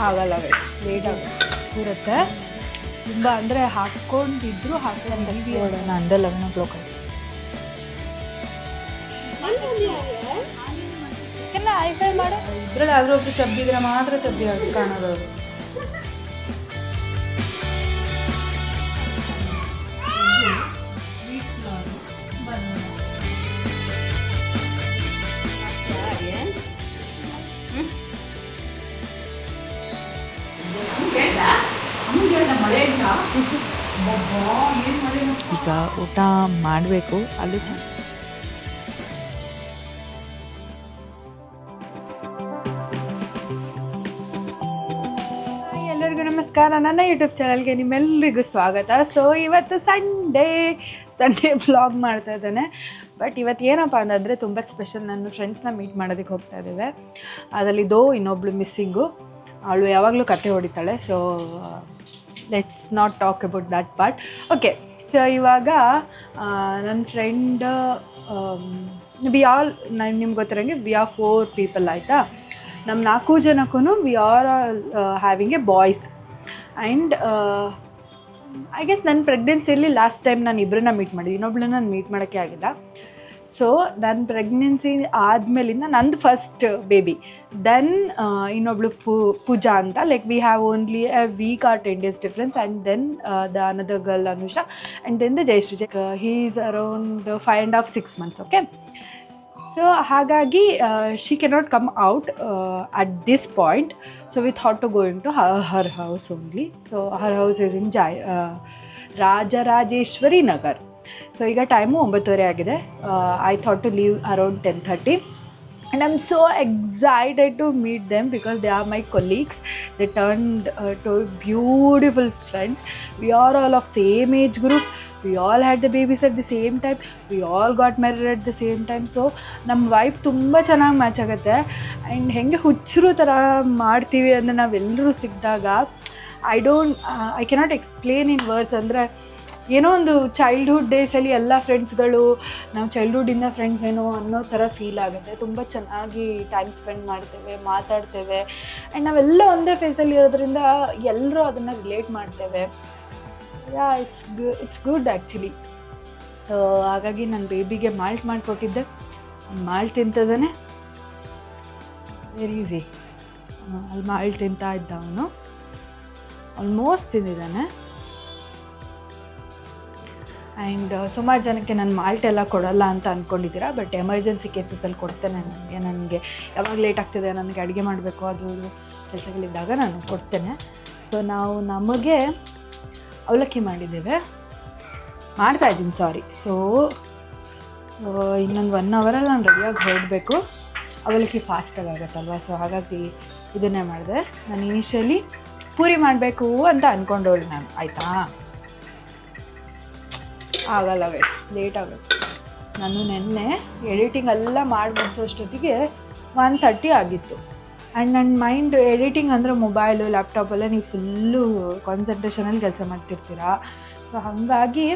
ಆಗಲ್ಲ ಲೇಟ್ ಇರುತ್ತೆ ತುಂಬ ಅಂದರೆ ಹಾಕ್ಕೊಂಡಿದ್ರು ಹಾಕ್ಕೊಂಡು ಅಂಡರ್ 11 o'clock ಐಫೈ ಮಾಡು. ಇದ್ರಲ್ಲಿ ಆದ್ರೂ ಒಬ್ರು ಚಬ್ಬಿದ್ರೆ ಮಾತ್ರ ಚಬ್ಬಿ ಆಗಿ ಕಾಣೋದು. ಈಗ ಊಟ ಮಾಡಬೇಕು. ಅಲ್ಲಿ ಎಲ್ಲರಿಗೂ ನಮಸ್ಕಾರ. ನನ್ನ ಯೂಟ್ಯೂಬ್ ಚಾನಲ್ಗೆ ನಿಮ್ಮೆಲ್ಲರಿಗೂ ಸ್ವಾಗತ. ಸೊ ಇವತ್ತು ಸಂಡೇ ವ್ಲಾಗ್ ಮಾಡ್ತಾ ಇದ್ದೇನೆ. ಬಟ್ ಇವತ್ತು ಏನಪ್ಪ ಅಂತಂದರೆ ತುಂಬ ಸ್ಪೆಷಲ್. ನನ್ನ ಫ್ರೆಂಡ್ಸ್ನ ಮೀಟ್ ಮಾಡೋದಕ್ಕೆ ಹೋಗ್ತಾ ಇದ್ದೇವೆ. ಅದರಲ್ಲಿ ಇನ್ನೊಬ್ಳು ಮಿಸ್ಸಿಂಗು. ಅವಳು ಯಾವಾಗಲೂ ಕತೆ ಹೊಡಿತಾಳೆ. So let's not talk about that part. Okay, so ಇವಾಗ ನನ್ನ ಫ್ರೆಂಡ್ ನಿಮ್ಗೆ ಗೊತ್ತಿರೋಂಗೆ ವಿ ಆರ್ 4 people ಆಯಿತಾ. ನಮ್ಮ 4 ಜನಕ್ಕೂ we are having A boys. And I guess ನನ್ನ ಪ್ರೆಗ್ನೆನ್ಸಿಯಲ್ಲಿ ಲಾಸ್ಟ್ ಟೈಮ್ ನಾನು ಇಬ್ಬರನ್ನ ಮೀಟ್ ಮಾಡಿದ್ದೆ, ಇನ್ನೊಬ್ಳನ್ನ ನಾನು ಮೀಟ್ ಮಾಡೋಕ್ಕೆ ಆಗಿಲ್ಲ. ಸೊ ನನ್ನ ಪ್ರೆಗ್ನೆನ್ಸಿ ಆದಮೇಲಿಂದ ನಂದು ಫಸ್ಟ್ ಬೇಬಿ. ದೆನ್ ಇನ್ನೊಬ್ಳು ಪೂಜಾ ಅಂತ, like we have only a week or 10 days difference. And then the another girl Anusha. And then the Jayashree. He is around 5.5-6 months. Okay, so ಹಾಗಾಗಿ she cannot come out at this point. So we thought to going to her house only. So her house is in Rajarajeshwari Nagar. So ಈಗ time 9:30 ಆಗಿದೆ. I thought to leave around 10:30. And I'm so excited to meet them because they are my colleagues. They turned to beautiful friends. We are all of same age group. We all had the babies at the same time. We all got married at the same time. So ನಮ್ಮ wife ತುಂಬ ಚೆನ್ನಾಗಿ match ಆಗುತ್ತೆ. And ಹೆಂಗೆ ಹುಚ್ಚರು ಥರ ಮಾಡ್ತೀವಿ ಅಂದರೆ ನಾವೆಲ್ಲರೂ ಸಿಕ್ಕಿದಾಗ I cannot explain in words. ಅಂದರೆ ಏನೋ ಒಂದು ಚೈಲ್ಡ್ಹುಡ್ ಡೇಸಲ್ಲಿ ಎಲ್ಲ ಫ್ರೆಂಡ್ಸ್ಗಳು ನಾವು ಚೈಲ್ಡ್ಹುಡ್ಡಿಂದ ಫ್ರೆಂಡ್ಸ್ ಏನೋ ಅನ್ನೋ ಥರ ಫೀಲ್ ಆಗುತ್ತೆ. ತುಂಬ ಚೆನ್ನಾಗಿ ಟೈಮ್ ಸ್ಪೆಂಡ್ ಮಾಡ್ತೇವೆ, ಮಾತಾಡ್ತೇವೆ. ಆ್ಯಂಡ್ ನಾವೆಲ್ಲ ಒಂದೇ ಫೇಸಲ್ಲಿ ಇರೋದ್ರಿಂದ ಎಲ್ಲರೂ ಅದನ್ನು ರಿಲೇಟ್ ಮಾಡ್ತೇವೆ. Yeah it's good actually. So ಹಾಗಾಗಿ ನನ್ನ ಬೇಬಿಗೆ ಮಾಲ್ಟ್ ಮಾಡಿಕೊಟ್ಟಿದ್ದೆ. ಮಾಲ್ಟ್ ತಿಂತದಾನೆ, ವೆರಿ ಈಸಿ. ಅಲ್ಲಿ ಮಾಲ್ಟ್ ತಿಂತಾ ಇದ್ದ ಅವನು, ಆಲ್ಮೋಸ್ಟ್ ತಿಂದಿದ್ದಾನೆ. ಆ್ಯಂಡ್ ಸುಮಾರು ಜನಕ್ಕೆ ನಾನು ಮಾಲ್ಟ್ ಎಲ್ಲ ಕೊಡೋಲ್ಲ ಅಂತ ಅಂದ್ಕೊಂಡಿದ್ದೀರಾ. ಬಟ್ ಎಮರ್ಜೆನ್ಸಿ ಕೇಸಸಲ್ಲಿ ಕೊಡ್ತೇನೆ. ನನಗೆ ಯಾವಾಗ ಲೇಟ್ ಆಗ್ತಿದೆ, ನನಗೆ ಅಡುಗೆ ಮಾಡಬೇಕು, ಅದು ಕೆಲಸಗಳಿದ್ದಾಗ ನಾನು ಕೊಡ್ತೇನೆ. ಸೊ ನಾವು ನಮಗೆ ಅವಲಕ್ಕಿ ಮಾಡ್ತಾಯಿದ್ದೀನಿ ಸಾರಿ. ಸೊ ಇನ್ನೊಂದು 1 ಅವರಲ್ಲಿ ನಾನು ರೆಡಿಯಾಗಿ ಹೊರಡಬೇಕು. ಅವಲಕ್ಕಿ ಫಾಸ್ಟಾಗಿ ಆಗುತ್ತಲ್ವ. ಸೊ ಹಾಗಾಗಿ ಇದನ್ನೇ ಮಾಡಿದೆ. ನಾನು ಇನಿಷಿಯಲಿ ಪೂರಿ ಮಾಡಬೇಕು ಅಂತ ಅಂದ್ಕೊಂಡವಳು ನಾನು, ಆಯಿತಾ. ಆಗಲ್ಲ ಲೇಟ್ ಆಗುತ್ತೆ. ನಾನು ನೆನ್ನೆ ಎಡಿಟಿಂಗ್ ಎಲ್ಲ ಮಾಡಿ ಮುಗಿಸೋಷ್ಟೊತ್ತಿಗೆ 1:30 ಆಗಿತ್ತು. ಆ್ಯಂಡ್ ನನ್ನ ಮೈಂಡ್ ಎಡಿಟಿಂಗ್ ಅಂದರೆ ಮೊಬೈಲು ಲ್ಯಾಪ್ಟಾಪಲ್ಲೇ ನೀವು ಫುಲ್ಲು ಕಾನ್ಸಂಟ್ರೇಷನಲ್ಲಿ ಕೆಲಸ ಮಾಡ್ತಿರ್ತೀರ. ಸೊ ಹಾಗಾಗಿ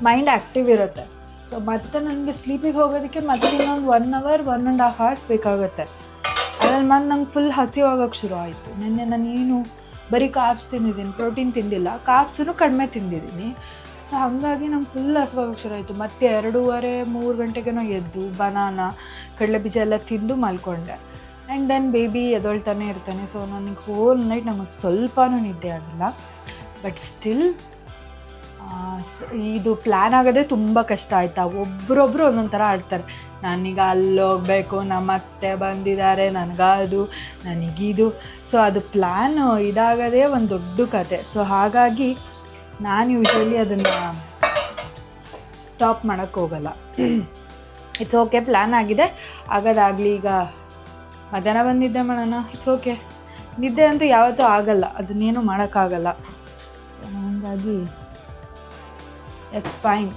ಮೈಂಡ್ ಆ್ಯಕ್ಟಿವ್ ಇರುತ್ತೆ. ಸೊ ಮತ್ತೆ ನನಗೆ ಸ್ಲೀಪಿಗೆ ಹೋಗೋದಕ್ಕೆ ಮತ್ತೆ ಇನ್ನೊಂದು 1 hour 1.5 hours ಬೇಕಾಗುತ್ತೆ. ಅದ್ರಲ್ಲಿ ಮತ್ತೆ ನಂಗೆ ಫುಲ್ ಹಸಿವಾಗೋಕ್ಕೆ ಶುರು ಆಯಿತು. ನೆನ್ನೆ ನಾನೇನು ಬರೀ ಕಾರ್ಬ್ಸ್ ತಿಂದಿದ್ದೀನಿ, ಪ್ರೋಟೀನ್ ತಿಂದಿಲ್ಲ. ಕಾರ್ಬ್ಸೂ ಕಡಿಮೆ ತಿಂದಿದ್ದೀನಿ. ಸೊ ಹಾಗಾಗಿ ನಂಗೆ ಫುಲ್ ಹಸಿವಾಗೋಕ್ಕೆ ಶುರು ಆಯಿತು. ಮತ್ತೆ 2:30-3 ಗಂಟೆಗೇನೋ ಎದ್ದು ಬನಾನ ಕಡಲೆ ಬೀಜ ಎಲ್ಲ ತಿಂದು ಮಲ್ಕೊಂಡೆ. ಆ್ಯಂಡ್ ದೆನ್ ಬೇಬಿ ಎದೊಳ್ತಾನೆ ಇರ್ತಾನೆ. ಸೊ ನನಗೆ ಹೋಲ್ ನೈಟ್ ನಮಗೆ ಸ್ವಲ್ಪನೂ ನಿದ್ದೆ ಆಗಿಲ್ಲ. ಬಟ್ ಸ್ಟಿಲ್ ಇದು ಪ್ಲ್ಯಾನ್ ಆಗೋದೇ ತುಂಬ ಕಷ್ಟ ಆಯಿತಾ. ಒಬ್ಬರೊಬ್ಬರು ಒಂದೊಂದು ಥರ ಆಡ್ತಾರೆ. ನಾನೀಗ ಅಲ್ಲೋಗಬೇಕು, ನಮ್ಮ ಅತ್ತೆ ಬಂದಿದ್ದಾರೆ, ನನಗದು ನನಗಿದು. ಸೊ ಅದು ಪ್ಲ್ಯಾನ್ ಇದಾಗೋದೇ ಒಂದು ದೊಡ್ಡ ಕತೆ. ಸೊ ಹಾಗಾಗಿ ನಾನು ಯೂಶ್ವಲಿ ಅದನ್ನು ಸ್ಟಾಪ್ ಮಾಡೋಕ್ಕೆ ಹೋಗಲ್ಲ. ಇಟ್ಸ್ ಓಕೆ, ಪ್ಲ್ಯಾನ್ ಆಗಿದೆ, ಆಗೋದಾಗಲಿ. ಈಗ ಮಧ್ಯಾಹ್ನ ಬಂದಿದ್ದೆ ಮಾಡೋಣ, ಇಟ್ಸ್ ಓಕೆ. ನಿದ್ದೆ ಅಂತೂ ಯಾವತ್ತೂ ಆಗಲ್ಲ, ಅದನ್ನೇನು ಮಾಡೋಕ್ಕಾಗಲ್ಲ. ಹಾಗಾಗಿ ಇಟ್ಸ್ ಫೈನ್,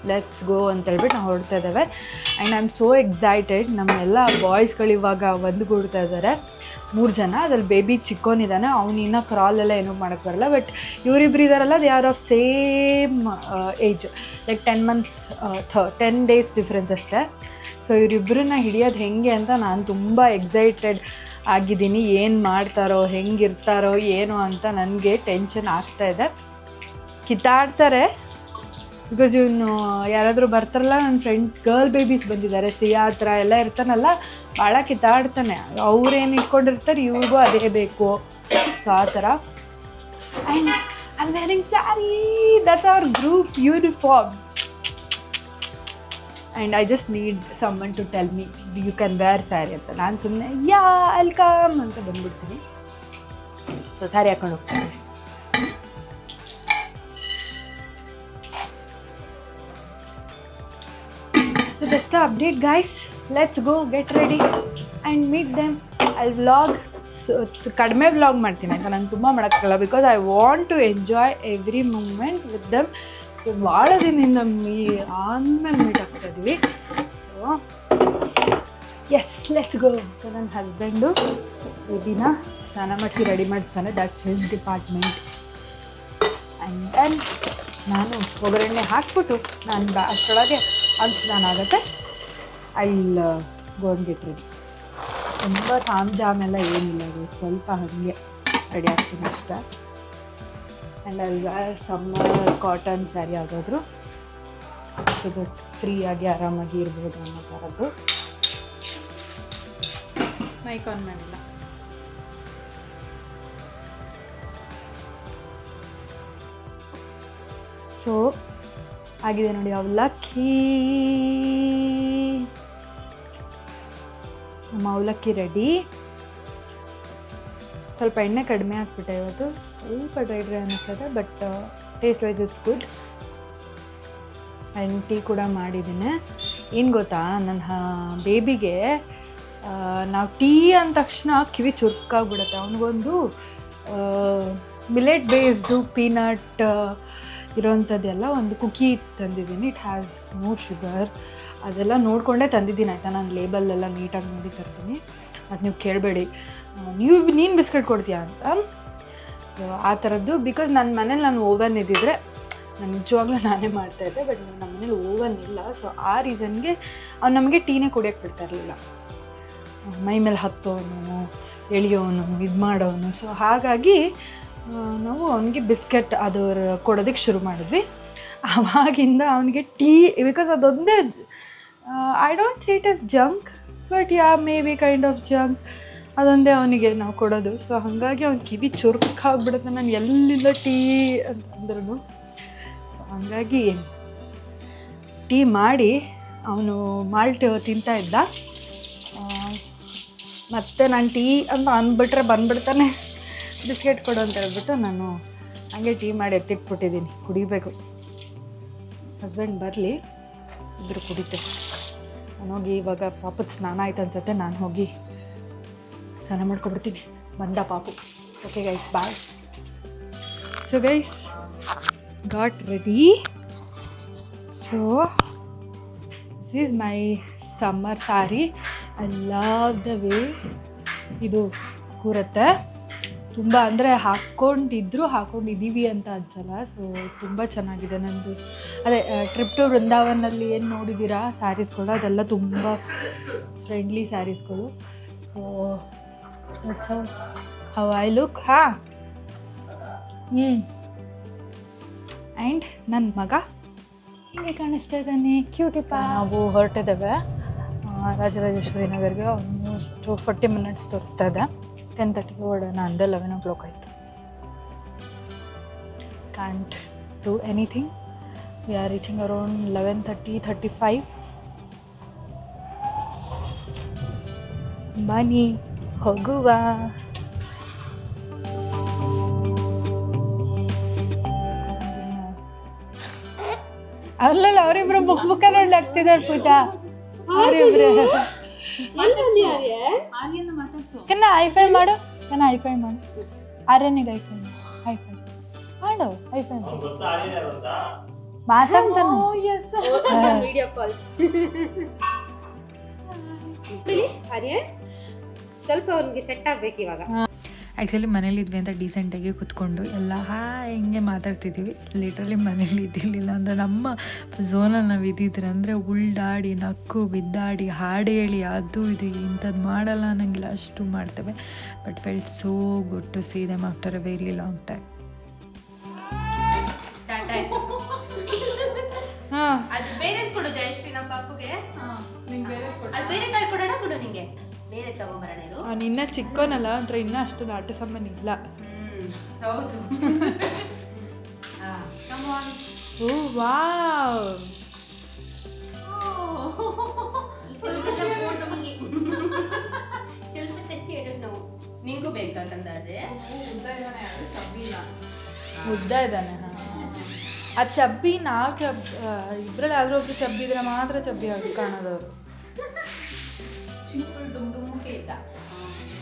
ಲೆಟ್ಸ್ ಗೋ ಅಂತೇಳ್ಬಿಟ್ಟು ನಾವು ಹೊರಡ್ತಾ ಇದ್ದೇವೆ. And I am so excited. ನಮ್ಮೆಲ್ಲ ಬಾಯ್ಸ್ಗಳು ಇವಾಗ ಬಂದುಗೂಡ್ತಾ ಇದ್ದಾರೆ, 3 ಜನ. ಅದ್ರಲ್ಲಿ ಬೇಬಿ ಚಿಕ್ಕೋನಿದ್ದಾನೆ, ಅವನು ಇನ್ನೂ ಕ್ರಾಲೆಲ್ಲ ಏನೂ ಮಾಡೋಕ್ಕೆ ಬರಲ್ಲ. ಬಟ್ ಇವರಿಬ್ರು ಇದ್ದಾರಲ್ಲ, they are of same age, like 10 months 10 days difference ಅಷ್ಟೇ. ಸೊ ಇವರಿಬ್ಬರನ್ನ ಹಿಡಿಯೋದು ಹೆಂಗೆ ಅಂತ ನಾನು ತುಂಬ ಎಕ್ಸೈಟೆಡ್ ಆಗಿದ್ದೀನಿ. ಏನು ಮಾಡ್ತಾರೋ ಹೆಂಗಿರ್ತಾರೋ ಏನೋ ಅಂತ ನನಗೆ ಟೆನ್ಷನ್ ಆಗ್ತಾಯಿದೆ. ಕಿತ್ತಾಡ್ತಾರೆ ಬಿಕಾಸ್ ಇವನು ಯಾರಾದರೂ ಬರ್ತಾರಲ್ಲ, ನನ್ನ ಫ್ರೆಂಡ್ ಗರ್ಲ್ ಬೇಬೀಸ್ ಬಂದಿದ್ದಾರೆ, ಸಿಯಾ ಹತ್ರ ಎಲ್ಲ ಇರ್ತಾನಲ್ಲ, ಭಾಳ ಕಿತ್ತಾಡ್ತಾನೆ. ಅವ್ರೇನು ಇಟ್ಕೊಂಡಿರ್ತಾರೆ ಇವ್ರಿಗೂ ಅದೇ ಬೇಕು. ಸೊ ಆ ಥರ. And I am wearing sari, that's our group uniform. And I just need someone to tell me you can wear sari ಅಂತ. ನಾನು ಸುಮ್ಮನೆ ವೆಲ್ಕಮ್ ಅಂತ ಬಂದ್ಬಿಡ್ತೀನಿ. ಸೊ ಸ್ಯಾರಿ ಹಾಕೊಂಡು ಹೋಗ್ತೀನಿ. So that's the update, guys. Let's go get ready and meet them. I'll vlog. So ಕಡಿಮೆ vlog ಮಾಡ್ತೀನಿ ಆಯಿತಾ, ನಾನು ತುಂಬ ಮಾಡೋಕ್ಕಾಗಲ್ಲ because I want to enjoy every moment with them. ಭಾಳ ದಿನದಿಂದ ಆದಮೇಲೆ ಮೀಟ್ ಆಗ್ತಾ ಇದ್ದೀವಿ. So yes let's go. So ನನ್ನ ಹಸ್ಬೆಂಡು ದಿನ ಸ್ನಾನ ಮಾಡಿಸಿ ರೆಡಿ ಮಾಡಿಸ್ತಾನೆ, that's his department. And then ನಾನು ಒಗ್ಗರಣೆ ಹಾಕ್ಬಿಟ್ಟು ನಾನು ಅಷ್ಟರೊಳಗೆ ಅಲ್ಲಿ ಸ್ನಾನ ಆಗುತ್ತೆ. I will go and get ready. ತುಂಬ ತಾಮ್ ಜಾಮ್ ಎಲ್ಲ ಏನಿಲ್ಲ, ಅದು ಸ್ವಲ್ಪ ಹಾಗೆ ರೆಡಿ ಆಗ್ತೀನಿ ಅಷ್ಟೇ. And I will wear summer cotton sari ಯಾವುದಾದ್ರು, ಸೊ ದಟ್ ಫ್ರೀಯಾಗಿ ಆರಾಮಾಗಿ ಇರ್ಬೋದು ಅನ್ನೋ ಥರದ್ದು. ಮೈಕ್ ಆನ್ ಮಾಡಿಲ್ಲ. ಸೊ ಆಗಿದೆ ನೋಡಿ ಅವಲಕ್ಕಿ. ನಮ್ಮ ಅವಲಕ್ಕಿ ರೆಡಿ. ಸ್ವಲ್ಪ ಎಣ್ಣೆ ಕಡಿಮೆ ಹಾಕ್ಬಿಟ್ಟೆ ಇವತ್ತು, ಸ್ವಲ್ಪ ಡ್ರೈ ಅನ್ನಿಸ್ತದೆ, but taste wise it's good. And tea ಕೂಡ ಮಾಡಿದ್ದೀನಿ. ಏನು ಗೊತ್ತಾ, ನನ್ನ ಬೇಬಿಗೆ ನಾವು ಟೀ ಅಂದ ತಕ್ಷಣ ಕಿವಿ ಚುರುಕಾಗ್ಬಿಡುತ್ತೆ. ಅವನಿಗೊಂದು ಮಿಲೆಟ್ ಬೇಸ್ಡು ಪೀನಟ್ ಇರೋವಂಥದ್ದೆಲ್ಲ ಒಂದು ಕುಕಿ ತಂದಿದ್ದೀನಿ. It has no sugar. ಅದೆಲ್ಲ ನೋಡಿಕೊಂಡೇ ತಂದಿದ್ದೀನಿ ಆಯಿತಾ. ನಾನು ಲೇಬಲ್ಲೆಲ್ಲ ನೀಟಾಗಿ ನೋಡಿ ತರ್ತೀನಿ. ಅದು ನೀವು ಕೇಳಬೇಡಿ, ನೀನು ಬಿಸ್ಕೆಟ್ ಕೊಡ್ತೀಯಾ ಅಂತ. ಆ ಥರದ್ದು. ಬಿಕಾಸ್ ನನ್ನ ಮನೇಲಿ ನಾನು ಓವನ್ ಇದ್ದಿದ್ರೆ ನಾನು ನಿಜವಾಗ್ಲೂ ನಾನೇ ಮಾಡ್ತಾಯಿದ್ದೆ, ಬಟ್ ನಮ್ಮ ಮನೇಲಿ ಓವನ್ ಇಲ್ಲ. ಸೊ ಆ ರೀಸನ್ಗೆ ಅವ್ನು ನಮಗೆ ಟೀನೇ ಕುಡಿಯೋಕ್ಕೆ ಬಿಡ್ತಾ ಇರಲಿಲ್ಲ. ಮೈ ಮೇಲೆ ಹತ್ತೋನು, ಎಳೆಯೋನು, ಇದು ಮಾಡೋನು. ಸೊ ಹಾಗಾಗಿ ನಾವು ಅವನಿಗೆ ಬಿಸ್ಕೆಟ್ ಅದು ಕೊಡೋದಕ್ಕೆ ಶುರು ಮಾಡಿದ್ವಿ. ಆವಾಗಿಂದ ಅವನಿಗೆ ಟೀ, ಬಿಕಾಸ್ ಅದೊಂದೇ, I don't see it is junk, but maybe kind of junk. ಅದೊಂದೇ ಅವನಿಗೆ ನಾವು ಕೊಡೋದು. ಸೊ ಹಾಗಾಗಿ ಅವ್ನ ಕಿವಿ ಚುರುಕಾಗ್ಬಿಡುತ್ತೆ ನಾನು ಎಲ್ಲಿಂದ ಟೀ ಅಂತಂದ್ರೂ. ಹಾಗಾಗಿ ಟೀ ಮಾಡಿ ಅವನು ಮಾಲ್ಟ್ ತಿಂತಾ ಇದ್ದ. ಮತ್ತು ನಾನು ಟೀ ಅಂತ ಅಂದ್ಬಿಟ್ರೆ ಬಂದುಬಿಡ್ತಾನೆ, ಬಿಸ್ಕೆಟ್ ಕೊಡು ಅಂತ ಹೇಳ್ಬಿಟ್ಟು ನಾನು ಹಾಗೆ ಟೀ ಮಾಡಿ ಎತ್ತಿಟ್ಬಿಟ್ಟಿದ್ದೀನಿ. ಕುಡಿಬೇಕು. ಹಸ್ಬೆಂಡ್ ಬರಲಿ, ಇಬ್ಬರು ಕುಡಿತೇವೆ. ನಾನು ಹೋಗಿ ಇವಾಗ ಪಾಪದ ಸ್ನಾನ ಆಯ್ತು ಅನ್ಸುತ್ತೆ, ನಾನು ಹೋಗಿ ಸ್ನಾನ ಮಾಡ್ಕೊಬಿಡ್ತೀನಿ. ಬಂದ ಪಾಪು. Okay guys, bye. So guys, got ready. So this is my summer sari. I love the way ಇದು ಕೂರುತ್ತೆ. ತುಂಬ ಅಂದರೆ ಹಾಕ್ಕೊಂಡಿದ್ದೀವಿ ಅಂತ ಅನ್ಸಲ್ಲ. ಸೊ ತುಂಬ ಚೆನ್ನಾಗಿದೆ. ನಂದು ಅದೇ ಟ್ರಿಪ್ ಟು ವೃಂದಾವನಲ್ಲಿ ಏನು ನೋಡಿದ್ದೀರಾ ಸ್ಯಾರೀಸ್ಗಳು, ಅದೆಲ್ಲ ತುಂಬ ಫ್ರೆಂಡ್ಲಿ ಸ್ಯಾರೀಸ್ಗಳು. So that's how I look. And ನನ್ನ ಮಗ ಹೀಗೆ ಕಾಣಿಸ್ತಾ ಇದ್ದಾನೆ, ಕ್ಯೂಟಿಪ್ಪ. ನಾವು ಹೊರಟಿದ್ದೇವೆ ರಾಜರಾಜೇಶ್ವರಿ ನಗರ್ಗೆ. ಆಲ್ಮೋಸ್ಟ್ 40 ಮಿನಿಟ್ಸ್ ತೋರಿಸ್ತಾ ಇದೆ. 10:30ಗೆ ಹೊರಡೋಣ ಅಂದೆ, 11 o'clock ಆಯಿತು. Can't do anything. We are reaching around 11:35. ಬನ್ನಿ ಹೋಗುವ. ಅಲ್ಲಲ್ಲ, ಅವರಿಬ್ರು ಮುಖ ನೋಡ್ಲಿ ಆಗ್ತಿದ್ದಾರೆ ಪೂಜಾ. ಅವರಿಬ್ರು ಕನ್ನ ಹೈಫೈ ಮಾಡು, ಹೈಫೈ ಮಾಡು. ಆರ್ಯನಿಗೆ ಹೈಫೈ ಮಾಡು, ಹೈಫೈ ಮಾತಾಡ್ತಾನೆ. Video calls. ಸ್ವಲ್ಪ ಅವ್ನಿಗೆ ಸೆಟ್ ಆಗ್ಬೇಕು ಇವಾಗ. ಆ್ಯಕ್ಚುಲಿ ಮನೇಲಿದ್ವಿ ಅಂತ ಡೀಸೆಂಟಾಗಿ ಕೂತ್ಕೊಂಡು ಎಲ್ಲ ಹಿಂಗೆ ಮಾತಾಡ್ತಿದ್ದೀವಿ. ಲಿಟ್ರಲಿ ಮನೇಲಿ ಇದ್ದಿರಲಿಲ್ಲ ಅಂದರೆ ನಮ್ಮ ಝೋನಲ್ಲಿ ನಾವು ಇದ್ದಿದ್ರೆ ಅಂದರೆ ಉಳ್ಳಾಡಿ ನಕ್ಕು ಬಿದ್ದಾಡಿ ಹಾಡು ಹೇಳಿ ಅದು ಇದು ಇಂಥದ್ದು ಮಾಡಲ್ಲ ಅನ್ನಂಗಿಲ್ಲ, ಅಷ್ಟು ಮಾಡ್ತೇವೆ. But felt so good to see them after a very long time. Start ಆಯ್ತು. ಹಾಂ, ಅದು ಬೇರೆ ಕೊಡು ಜಯಶ್ರೀ ನಮ್ಮ ಪಾಪುಗೆ. ಅದು ಬೇರೆ ಟಾಯ್ ಕೊಡೋಣ, ಕೊಡು ನಿಂಗೆ ಬೇರೆ ತಗೊಂಬರೋಣ ಇರು. ನಿನ್ನ ಚಿಕ್ಕವನಲ್ಲ ಅಂದ್ರೆ ಇನ್ನೂ ಅಷ್ಟು ಆಟ ಸಾಮಾನು ಇಲ್ಲ. ಹೌದು. Come on. ಓ ವಾವ್, ನಿಂಗೂ ಬೇಕಾಕಂದಾದ್ರೆ ಉದ್ದ ಇದ್ದಾನೆ. ಆ ಚಬ್ಬಿ ನಾವು ಇಬ್ಬರಲ್ಲಿ ಯಾವ್ದಾದ್ರು ಒಬ್ರು ಚಬ್ಬಿದ್ರೆ ಮಾತ್ರ ಚಬ್ಬಿ ಆಗಿ ಕಾಣೋದವ್ರು. ಫುಲ್ ಡುಮ್ಮಕ್ಕೆ ಇದ್ದ.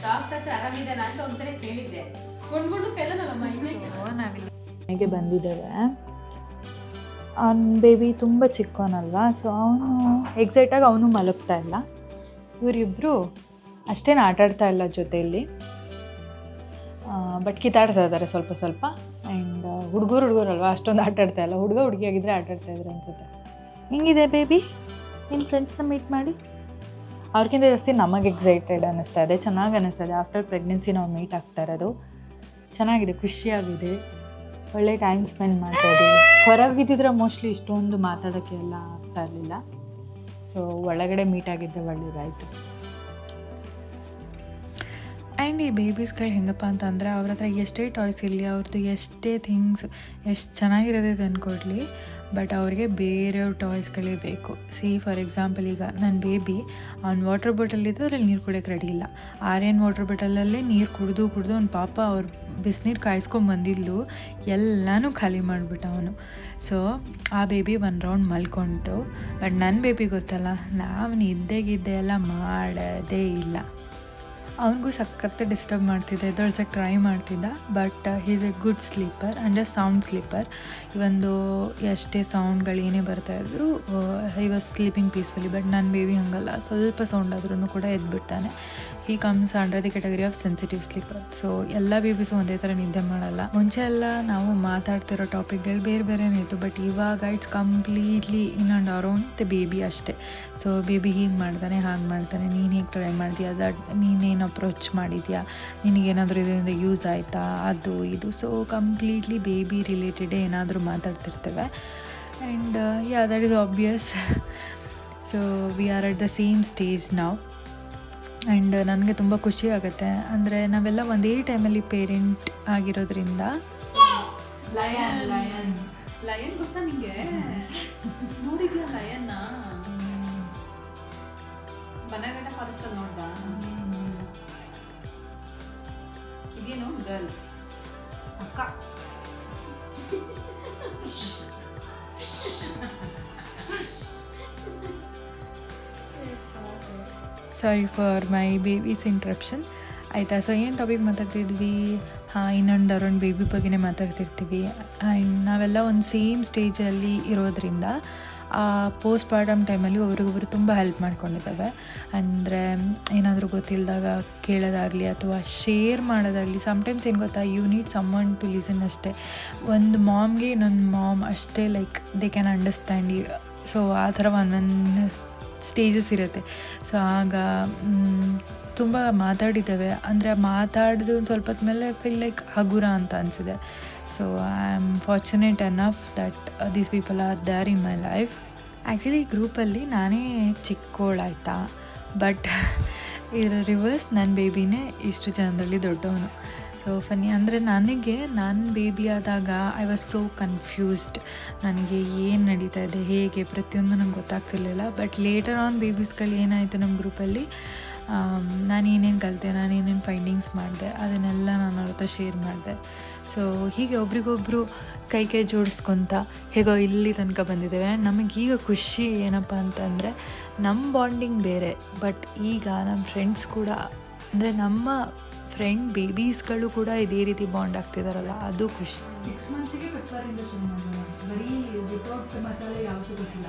ಡಾಕ್ಟರ್ ಹತ್ರ ಆರಾಮಿದ್ದಾನ ಅಂತ ಒಂದ್ಸರಿ ಕೇಳಿದ್ದೆ. ಕೊಂಡ್ಕೊಂಡು ಕೆಲ್ಲನಲ್ಲ ನಾವಿಲ್ಲ ಮನೆಗೆ ಬಂದಿದ್ದೇವೆ. ಅವ್ನ ಬೇಬಿ ತುಂಬ ಚಿಕ್ಕವನಲ್ವಾ, ಸೊ ಅವನು ಎಕ್ಸೈಟಾಗಿ ಅವನು ಮಲಗ್ತಾ ಇಲ್ಲ. ಇವರಿಬ್ಬರು ಅಷ್ಟೇನು ಆಟಾಡ್ತಾ ಇಲ್ಲ ಜೊತೆಯಲ್ಲಿ, ಬಟ್ ಕಿತ್ತಾಡ್ತಾ ಇದ್ದಾರೆ ಸ್ವಲ್ಪ ಸ್ವಲ್ಪ. ಆ್ಯಂಡ್ ಹುಡುಗರಲ್ವ ಅಷ್ಟೊಂದು ಆಟಾಡ್ತಾ ಇಲ್ಲ. ಹುಡುಗಿ ಆಗಿದ್ದರೆ ಆಟಾಡ್ತಾ ಇದ್ರು ಅನ್ಸುತ್ತೆ. ಹೆಂಗಿದೆ ಬೇಬಿ? ನಿನ್ನ ಫ್ರೆಂಡ್ಸ್ನ ಮೀಟ್ ಮಾಡಿ? ಅವ್ರಿಗಿಂತ ಜಾಸ್ತಿ ನಮಗೆ ಎಕ್ಸೈಟೆಡ್ ಅನ್ನಿಸ್ತಾ ಇದೆ, ಚೆನ್ನಾಗಿ ಅನ್ನಿಸ್ತಾ ಇದೆ. ಆಫ್ಟರ್ ಪ್ರೆಗ್ನೆನ್ಸಿ ನಾವು ಮೀಟ್ ಆಗ್ತಾ ಇರೋದು ಚೆನ್ನಾಗಿದೆ, ಖುಷಿಯಾಗಿದೆ, ಒಳ್ಳೆ ಟೈಮ್ ಸ್ಪೆಂಡ್ ಮಾಡ್ತಾ ಇದ್ದೀವಿ. ಹೊರಗಿದ್ದಿದ್ರೆ ಮೋಸ್ಟ್ಲಿ ಇಷ್ಟೊಂದು ಮಾತಾಡೋಕ್ಕೆ ಎಲ್ಲ ಆಗ್ತಾ ಇರಲಿಲ್ಲ. ಸೊ ಒಳಗಡೆ ಮೀಟ್ ಆಗಿದ್ದೆ ಒಳ್ಳೆಯದಾಯಿತು. ಆ್ಯಂಡ್ ಈ ಬೇಬೀಸ್ಗಳು ಹೆಂಗಪ್ಪ ಅಂತಂದರೆ ಅವ್ರ ಹತ್ರ ಎಷ್ಟೇ ಟಾಯ್ಸ್ ಇರಲಿ, ಅವ್ರದ್ದು ಎಷ್ಟೇ ಥಿಂಗ್ಸ್ ಎಷ್ಟು ಚೆನ್ನಾಗಿರೋದೇ ತಂದ್ಕೊಡ್ಲಿ, ಬಟ್ ಅವ್ರಿಗೆ ಬೇರೆಯವ್ರ ಟಾಯ್ಸ್ಗಳೇ ಬೇಕು. ಫಾರ್ ಎಕ್ಸಾಂಪಲ್, ಈಗ ನನ್ನ ಬೇಬಿ ಅವ್ನ ವಾಟರ್ ಬಾಟಲಿದ್ದು ಅದ್ರಲ್ಲಿ ನೀರು ಕುಡಿಯೋಕ್ಕೆ ರೆಡಿ ಇಲ್ಲ. ಆರ್ಯನ್ ವಾಟರ್ ಬಾಟಲಲ್ಲೇ ನೀರು ಕುಡಿದು ಅವ್ನ ಪಾಪ ಅವ್ರು ಬಿಸಿನೀರು ಕಾಯಿಸ್ಕೊಂಬಂದಿದ್ಲು, ಎಲ್ಲನೂ ಖಾಲಿ ಮಾಡಿಬಿಟ್ಟ ಅವನು. ಸೊ ಆ ಬೇಬಿ ಒಂದು ರೌಂಡ್ ಮಲ್ಕೊಂಡು, ಬಟ್ ನನ್ನ ಬೇಬಿ ಗೊತ್ತಲ್ಲ, ನಾವು ನಿದ್ದೆಗಿದ್ದೆ ಎಲ್ಲ ಮಾಡೋದೇ ಇಲ್ಲ. ಅವನಿಗೂ ಸಖತ್ತು ಡಿಸ್ಟರ್ಬ್ ಮಾಡ್ತಿದ್ದೆ, ಎದ್ದೊಳ್ಸಕ್ಕೆ ಟ್ರೈ ಮಾಡ್ತಿದ್ದ. But he's a good sleeper and a sound sleeper. ಇವೊಂದು ಎಷ್ಟೇ ಸೌಂಡ್ಗಳು ಏನೇ ಬರ್ತಾಯಿದ್ರು he was sleeping peacefully. But ನನ್ನ ಬೇಬಿ ಹಾಗಲ್ಲ, ಸ್ವಲ್ಪ ಸೌಂಡ್ ಆದ್ರೂ ಕೂಡ ಎದ್ಬಿಡ್ತಾನೆ. He comes under the category of sensitive sleeper. So ಎಲ್ಲ ಬೇಬೀಸು ಒಂದೇ ಥರ ನಿದ್ದೆ ಮಾಡಲ್ಲ. ಮುಂಚೆ ಎಲ್ಲ ನಾವು ಮಾತಾಡ್ತಿರೋ ಟಾಪಿಕ್ಗಳು ಬೇರೆ ಬೇರೆನೇ ಇತ್ತು, ಬಟ್ ಇವಾಗ it's completely in and around the baby ಅಷ್ಟೇ. ಸೊ ಬೇಬಿ ಹೀಗೆ ಮಾಡ್ತಾನೆ, ಹಾಗೆ ಮಾಡ್ತಾನೆ, ನೀನು ಹೇಗೆ ಟ್ರೈ ಮಾಡ್ತೀಯಾ, ನೀನೇನು ಅಪ್ರೋಚ್ ಮಾಡಿದ್ಯಾ, ನಿನಗೇನಾದರೂ ಇದರಿಂದ ಯೂಸ್ ಆಯಿತಾ, ಅದು ಇದು. ಸೊ ಕಂಪ್ಲೀಟ್ಲಿ ಬೇಬಿ ರಿಲೇಟೆಡೇ ಏನಾದರೂ ಮಾತಾಡ್ತಿರ್ತೇವೆ. And yeah, that is obvious. So we are at the same stage ನಾವು. ಆ್ಯಂಡ್ ನನಗೆ ತುಂಬ ಖುಷಿ ಆಗುತ್ತೆ, ಅಂದರೆ ನಾವೆಲ್ಲ ಒಂದೇ ಟೈಮಲ್ಲಿ ಪೇರೆಂಟ್ ಆಗಿರೋದ್ರಿಂದ. ಲಯನ್ ಗೊತ್ತಾ ನಿಂಗೆ? ನೋಡಿದ್ಯಾ ಲಯನ್ನ? ಬನಗಂಡ ಫಾರೆಸ್ಟ್ ನೋಡ್ದಾ? ಇದೇನು ಗರ್ಲ್ ಅಕ್ಕ. Sorry for my babies interruption. ಆಯಿತಾ? ಸೊ ಏನು ಟಾಪಿಕ್ ಮಾತಾಡ್ತಿದ್ವಿ? ಇನ್ನೊಂದು ಅರೌಂಡ್ ಬೇಬಿ ಬಗ್ಗೆನೇ ಮಾತಾಡ್ತಿರ್ತೀವಿ. ಆ್ಯಂಡ್ ನಾವೆಲ್ಲ ಒಂದು ಸೇಮ್ ಸ್ಟೇಜಲ್ಲಿ ಇರೋದ್ರಿಂದ ಪೋಸ್ಟ್ ಪಾರ್ಟಮ್ ಟೈಮಲ್ಲಿ ಒಬ್ರಿಗೊಬ್ರು ತುಂಬ ಹೆಲ್ಪ್ ಮಾಡ್ಕೊಂಡಿದ್ದಾವೆ. ಅಂದರೆ ಏನಾದರೂ ಗೊತ್ತಿಲ್ಲದಾಗ ಕೇಳೋದಾಗಲಿ ಅಥವಾ ಶೇರ್ ಮಾಡೋದಾಗಲಿ. ಸಮ್ಟೈಮ್ಸ್ ಏನು ಗೊತ್ತಾ, you need someone to listen ಅಷ್ಟೇ. ಒಂದು ಮಾಮ್ಗೆ ಇನ್ನೊಂದು ಮಾಮ್ ಅಷ್ಟೇ like they can understand you. So ಆ ಥರ ಒಂದು ಸ್ಟೇಜಸ್ ಇರುತ್ತೆ. ಸೊ ಆಗ ತುಂಬ ಮಾತಾಡಿದ್ದೇವೆ. ಅಂದರೆ ಮಾತಾಡಿದ ಒಂದು ಸ್ವಲ್ಪ ಹೊತ್ತು ಮೇಲೆ ಫೀಲ್ ಲೈಕ್ ಹಗುರ ಅಂತ ಅನಿಸಿದೆ. So I am fortunate enough that these people are there in my life. Actually ಗ್ರೂಪಲ್ಲಿ ನಾನೇ ಚಿಕ್ಕೋಳಾಯ್ತಾ, ಬಟ್ ಇದರ ರಿವರ್ಸ್ ನನ್ನ ಬೇಬಿನೇ ಇಷ್ಟು ಜನದಲ್ಲಿ ದೊಡ್ಡವನು. ಸೊ ಫನ್ನಿ ಅಂದರೆ ನನಗೆ ನನ್ನ ಬೇಬಿ ಆದಾಗ ಐ ವಾಸ್ ಸೋ ಕನ್ಫ್ಯೂಸ್ಡ್. ನನಗೆ ಏನು ನಡೀತಾ ಇದೆ, ಹೇಗೆ, ಪ್ರತಿಯೊಂದು ನಂಗೆ ಗೊತ್ತಾಗ್ತಿರ್ಲಿಲ್ಲ. ಬಟ್ ಲೇಟರ್ ಆನ್ ಬೇಬೀಸ್ಗಳು ಏನಾಯಿತು ನಮ್ಮ ಗ್ರೂಪಲ್ಲಿ, ನಾನು ಏನೇನು ಕಲಿತೆ, ನಾನು ಏನೇನು ಫೈಂಡಿಂಗ್ಸ್ ಮಾಡಿದೆ, ಅದನ್ನೆಲ್ಲ ನಾನು ಅವ್ರ ಹತ್ರ ಶೇರ್ ಮಾಡಿದೆ. ಸೊ ಹೀಗೆ ಒಬ್ರಿಗೊಬ್ಬರು ಕೈ ಜೋಡಿಸ್ಕೊತ ಹೇಗೋ ಇಲ್ಲಿ ತನಕ ಬಂದಿದ್ದೇವೆ. ನಮಗೀಗ ಖುಷಿ ಏನಪ್ಪ ಅಂತಂದರೆ ನಮ್ಮ ಬಾಂಡಿಂಗ್ ಬೇರೆ, ಬಟ್ ಈಗ ನಮ್ಮ ಫ್ರೆಂಡ್ಸ್ ಕೂಡ, ಅಂದರೆ ನಮ್ಮ ಫ್ರೆಂಡ್ ಬೇಬೀಸ್ಗಳು ಕೂಡ ಇದೇ ರೀತಿ ಬಾಂಡ್ ಆಗ್ತಿದಾರಲ್ಲ, ಅದು ಖುಷಿ. 6 ಮಂತ್ಸಿಗೆ ಪೆಪ್ಪರ್ ಇಂಜೆಕ್ಷನ್ ಮಾಡೋದು, ಬರೀ ವಿತೌಟ್ ಮಸಾಲೆ ಯಾವುದು ಗೊತ್ತಿಲ್ಲ.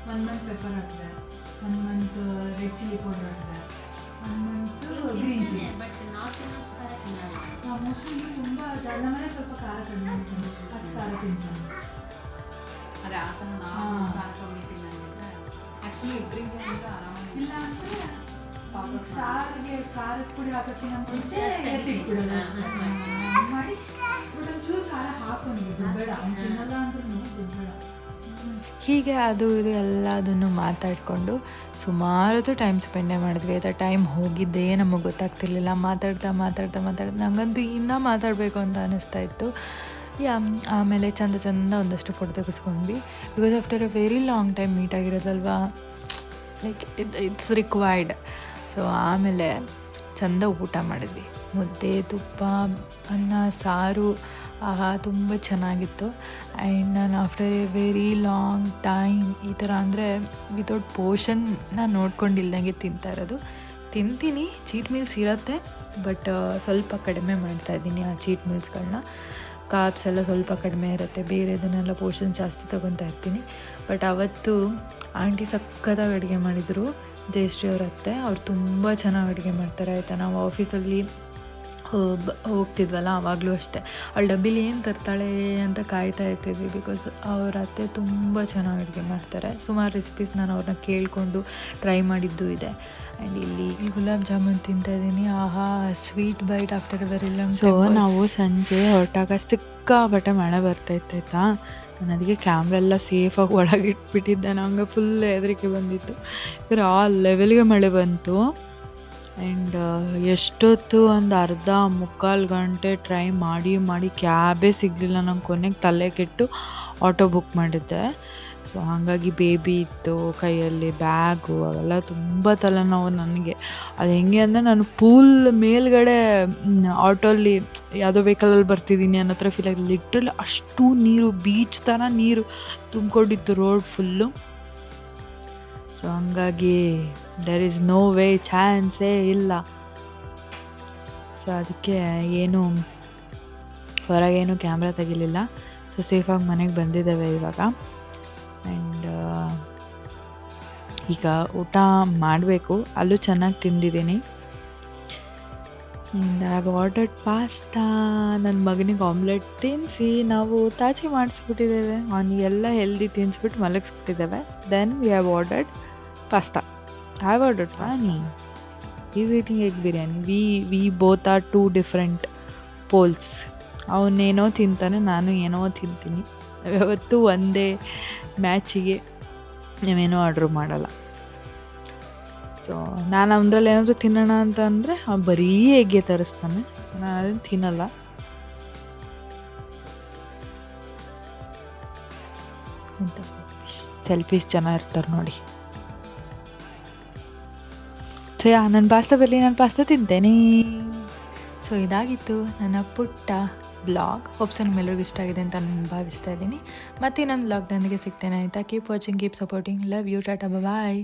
1 ಮಂತ್ ಪೆಪ್ಪರ್ ಹಾಕಿದೆ, 1 ಮಂತ್ ರೆಡ್ ಚಿಲ್ಲಿ ಪೌಡರ್ ಹಾಕಿದೆ, 1 month green chilli. But north mostly ತುಂಬ ನಮ್ಮನೆ ಸ್ವಲ್ಪ ಖಾರ ಕಡಿಮೆ ಮಾಡ್ತೀನಿ, ಅಷ್ಟು ಖಾರ ತಿಂತಾನೆ. ಅದೇ ಆ ಥರ ನಾವು ಖಾರ ಕಮ್ಮಿ ತಿನ್ನಂಗಿದ್ರೆ ಆ್ಯಕ್ಚುಲಿ ಇಬ್ಬರಿಗೆ ಅಂದ್ರೆ ಆರಾಮಾಗಿ ಇಲ್ಲ ಅಂದರೆ ಸಾರಿಗೆ ಖಾರದ ಪುಡಿ ಹಾಕೋಕ್ಕಿಂತ ಮುಂಚೆ ಎತ್ತಿಟ್ಬಿಡೋದು ಅಷ್ಟೇ. ಮಾಡಿ ಬಟ್ ಒಂಚೂರು ಖಾರ ಹಾಕೊಂಡು ಬಿಡಬೇಡ, ಅವ್ನು ತಿನ್ನಲ್ಲ ಅಂದ್ರೂ ಬಿಡಬೇಡ. ಹೀಗೆ ಅದು ಇದು ಎಲ್ಲದನ್ನು ಮಾತಾಡಿಕೊಂಡು ಸುಮಾರು ಹೊತ್ತು ಟೈಮ್ ಸ್ಪೆಂಡೇ ಮಾಡಿದ್ವಿ. ಅದು ಟೈಮ್ ಹೋಗಿದ್ದೇ ನಮಗೆ ಗೊತ್ತಾಗ್ತಿರ್ಲಿಲ್ಲ. ಮಾತಾಡ್ತಾ ನನಗಂತೂ ಇನ್ನೂ ಮಾತಾಡಬೇಕು ಅಂತ ಅನ್ನಿಸ್ತಾ ಇತ್ತು. ಆಮೇಲೆ ಚಂದ ಒಂದಷ್ಟು ಫೋಟೋ ತೆಗೆಸ್ಕೊಂಡ್ವಿ. Because after a very long time meet ಆಗಿರೋದಲ್ವಾ, ಲೈಕ್ ಇಟ್ಸ್ ರಿಕ್ವೈರ್ಡ್. ಸೊ ಆಮೇಲೆ ಚಂದ ಊಟ ಮಾಡಿದ್ವಿ. ಮುದ್ದೆ, ತುಪ್ಪ, ಅನ್ನ, ಸಾರು, ಆಹಾ ತುಂಬ ಚೆನ್ನಾಗಿತ್ತು. ಆ್ಯಂಡ್ ನಾನು after A very long time ಈ ಥರ ಅಂದರೆ ವಿತೌಟ್ ಪೋರ್ಷನ್ ನಾನು ನೋಡ್ಕೊಂಡಿಲ್ದಂಗೆ ತಿಂತಾ ಇರೋದು. ತಿಂತೀನಿ, ಚೀಟ್ ಮೀಲ್ಸ್ ಇರುತ್ತೆ, ಬಟ್ ಸ್ವಲ್ಪ ಕಡಿಮೆ ಮಾಡ್ತಾಯಿದ್ದೀನಿ ಆ ಚೀಟ್ ಮೀಲ್ಸ್ಗಳನ್ನ. ಕಾರ್ಬ್ಸ್ ಎಲ್ಲ ಸ್ವಲ್ಪ ಕಡಿಮೆ ಇರುತ್ತೆ, ಬೇರೆದನ್ನೆಲ್ಲ ಪೋರ್ಷನ್ ಜಾಸ್ತಿ ತೊಗೊತಾ ಇರ್ತೀನಿ. ಬಟ್ ಅವತ್ತು ಆಂಟಿ ಸಖತ್ತಾಗಿ ಅಡುಗೆ ಮಾಡಿದರು. ಜಯಶ್ರೀ ಅವ್ರ ಅತ್ತೆ, ಅವ್ರು ತುಂಬ ಚೆನ್ನಾಗಿ ಅಡುಗೆ ಮಾಡ್ತಾರೆ ಆಯಿತಾ. ನಾವು ಆಫೀಸಲ್ಲಿ ಹೋಗ್ತಿದ್ವಲ್ಲ ಆವಾಗಲೂ ಅಷ್ಟೇ, ಅವಳು ಡಬ್ಬಿಲಿ ಏನು ತರ್ತಾಳೆ ಅಂತ ಕಾಯ್ತಾ ಇರ್ತಿದ್ವಿ. ಬಿಕಾಸ್ ಅವ್ರ ಅತ್ತೆ ತುಂಬ ಚೆನ್ನಾಗಿ ಅಡುಗೆ ಮಾಡ್ತಾರೆ. ಸುಮಾರು ರೆಸಿಪೀಸ್ ನಾನು ಅವ್ರನ್ನ ಕೇಳಿಕೊಂಡು ಟ್ರೈ ಮಾಡಿದ್ದು ಇದೆ. ಆ್ಯಂಡ್ ಇಲ್ಲಿ ಗುಲಾಬ್ ಜಾಮೂನ್ ತಿಂತಾಯಿದ್ದೀನಿ. ಆಹಾ, sweet bite after very long. So ನಾವು ಸಂಜೆ ಹೊರಟಾಗ ಸಿಕ್ಕಾಪಟ್ಟೆ ಮಳೆ ಬರ್ತಾಯಿತ್ತಾಯ್ತಾ. ನಾನು ಅದಕ್ಕೆ ಕ್ಯಾಮ್ರಾ ಎಲ್ಲ ಸೇಫಾಗಿ ಒಳಗೆ ಇಟ್ಬಿಟ್ಟಿದ್ದೆ. ನಂಗೆ ಫುಲ್ ಹೆದರಿಕೆ ಬಂದಿತ್ತು. ಇವ್ರು ಆ ಲೆವೆಲ್ಗೆ ಮಳೆ ಬಂತು. ಆ್ಯಂಡ್ ಎಷ್ಟೊತ್ತು ಒಂದು ಅರ್ಧ ಮುಕ್ಕಾಲು ಗಂಟೆ ಟ್ರೈ ಮಾಡಿ ಕ್ಯಾಬೇ ಸಿಗಲಿಲ್ಲ. ನಂಗೆ ಕೊನೆಗೆ ತಲೆ ಕೆಟ್ಟು ಆಟೋ ಬುಕ್ ಮಾಡಿದ್ದೆ. ಸೊ ಹಾಗಾಗಿ ಬೇಬಿ ಇತ್ತು ಕೈಯಲ್ಲಿ, ಬ್ಯಾಗು, ಅವೆಲ್ಲ ತುಂಬ ತಲೆನೋವು ನನಗೆ. ಅದು ಹೆಂಗೆ ಅಂದರೆ ನಾನು ಪೂಲ್ ಮೇಲ್ಗಡೆ ಆಟೋಲ್ಲಿ ಯಾವುದೋ ವೆಹಿಕಲಲ್ಲಿ ಬರ್ತಿದ್ದೀನಿ ಅನ್ನೋ ಥರ ಫೀಲ್ ಆಗಿದೆ. ಲಿಟ್ರಲಿ ಅಷ್ಟು ನೀರು, ಬೀಚ್ ಥರ ನೀರು ತುಂಬಿಕೊಂಡಿತ್ತು ರೋಡ್ ಫುಲ್ಲು. ಸೊ ಹಂಗಾಗಿ ದೇರ್ ಈಸ್ ನೋ ವೇ, ಚಾನ್ಸೇ ಇಲ್ಲ. ಸೊ ಅದಕ್ಕೆ ಏನು ಹೊರಗೇನು ಕ್ಯಾಮ್ರಾ ತೆಗಿಲಿಲ್ಲ. ಸೊ ಸೇಫಾಗಿ ಮನೆಗೆ ಬಂದಿದ್ದೇವೆ ಇವಾಗ. ಆ್ಯಂಡ್ ಈಗ ಊಟ ಮಾಡಬೇಕು. ಅಲ್ಲೂ ಚೆನ್ನಾಗಿ ತಿಂದಿದ್ದೀನಿ. And I have ordered pasta. ನನ್ನ ಮಗನಿಗೆ ಆಮ್ಲೆಟ್ ತಿನ್ನಿಸಿ ನಾವು ತಾಜಿ ಮಾಡಿಸ್ಬಿಟ್ಟಿದ್ದೇವೆ. ಅವನಿಗೆಲ್ಲ ಹೆಲ್ದಿ ತಿನ್ನಿಸ್ಬಿಟ್ಟು ಮಲಗಿಸ್ಬಿಟ್ಟಿದ್ದೇವೆ. Then we have ordered pasta. I have ordered pani. Is eating egg biryani. We both are two different poles. ಅವನೇನೋ ತಿಂತಾನೆ, ನಾನು ಏನೋ ತಿಂತೀನಿ. ಯಾವತ್ತೂ ಒಂದೇ ಮ್ಯಾಚಿಗೆ ನಾವೇನೋ ಆರ್ಡ್ರ್ ಮಾಡಲ್ಲ. ಸೊ ನಾನು ಅವನಲ್ಲಿ ಏನಾದರೂ ತಿನ್ನೋಣ ಅಂತ ಅಂದರೆ ಬರೀ ಎಗ್ಗೆ ತರಿಸ್ತಾನೆ. ನಾನು ಅದನ್ನು ತಿನ್ನಲ್ಲ. ಸೆಲ್ಫೀಸ್ ಚೆನ್ನಾಗಿರ್ತಾರೆ ನೋಡಿ. ಸೊ ನನ್ನ ಪಾಸ್ತಾ ತಿಂತೇನೆ. ಸೊ ಇದಾಗಿತ್ತು ನನ್ನ ಪುಟ್ಟ ಬ್ಲಾಗ್. ಹೋಪ್ಸ್ ನಿಮ್ಮೆಲ್ಲರಿಗೂ ಇಷ್ಟ ಆಗಿದೆ ಅಂತ ನಾನು ಭಾವಿಸ್ತಾ ಇದ್ದೀನಿ. ಮತ್ತೆ ನನ್ನ ಬ್ಲಾಗ್ನೊಂದಿಗೆ ಸಿಗ್ತೇನೆ ಆಯಿತಾ. Keep watching, keep supporting. Love you. ಟಾಟಾ, ಬಾಯ್.